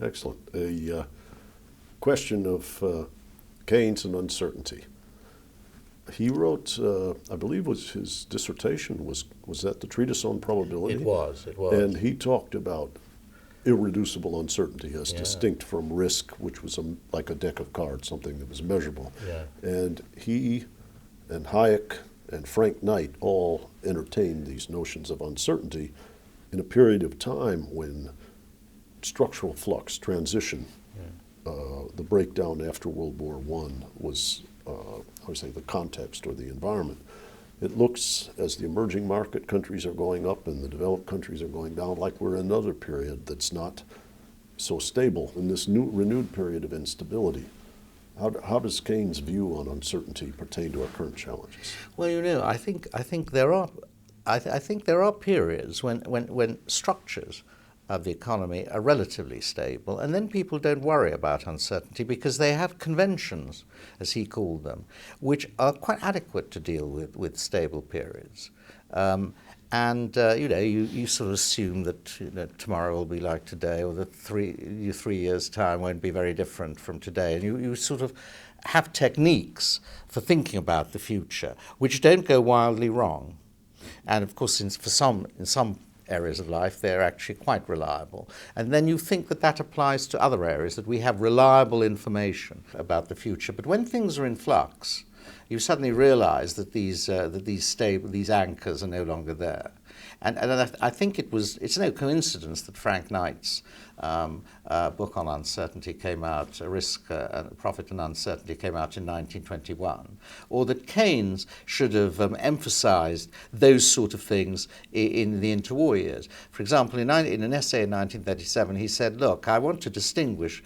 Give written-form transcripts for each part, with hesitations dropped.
Excellent. A question of Keynes and uncertainty. He wrote, I believe was his dissertation, was that the treatise on probability? It was. And he talked about irreducible uncertainty as distinct from risk, which was like a deck of cards, something that was measurable. Yeah. And he and Hayek and Frank Knight all entertained these notions of uncertainty in a period of time when structural flux, transition, the breakdown after World War I was, I would say, the context or the environment. It looks, as the emerging market countries are going up and the developed countries are going down, like we're in another period that's not so stable in this new renewed period of instability. How does Keynes' view on uncertainty pertain to our current challenges? Well, I think there are periods when structures of the economy are relatively stable, and then people don't worry about uncertainty because they have conventions, as he called them, which are quite adequate to deal with stable periods. You sort of assume that tomorrow will be like today, or that three years' time won't be very different from today, and you sort of have techniques for thinking about the future which don't go wildly wrong. And of course, in some areas of life, they're actually quite reliable. And then you think that applies to other areas, that we have reliable information about the future. But when things are in flux, you suddenly realize that these anchors are no longer there. And I think it's no coincidence that Frank Knight's book on uncertainty came out, Risk, Profit and Uncertainty, came out in 1921, or that Keynes should have emphasized those sort of things in the interwar years. For example, in an essay in 1937, he said, look, I want to distinguish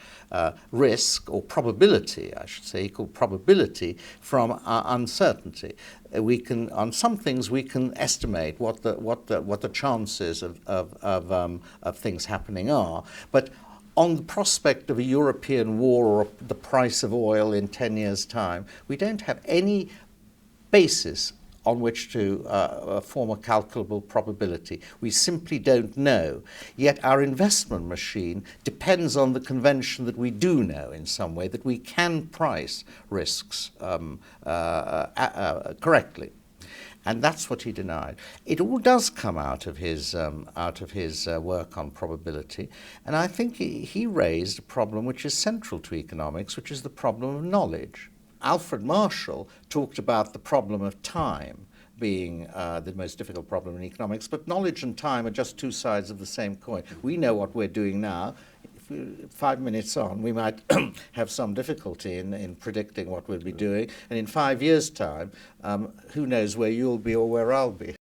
risk, or probability, I should say, he called probability, from uncertainty. On some things we can estimate what the chances of things happening are, but on the prospect of a European war or the price of oil in 10 years' time, we don't have any basis on which to form a calculable probability. We simply don't know. Yet our investment machine depends on the convention that we do know in some way, that we can price risks correctly. And that's what he denied. It all does come out of his work on probability. And I think he raised a problem which is central to economics, which is the problem of knowledge. Alfred Marshall talked about the problem of time being the most difficult problem in economics, but knowledge and time are just two sides of the same coin. We know what we're doing now. 5 minutes on, we might have some difficulty in predicting what we'll be doing, and in 5 years' time, who knows where you'll be or where I'll be.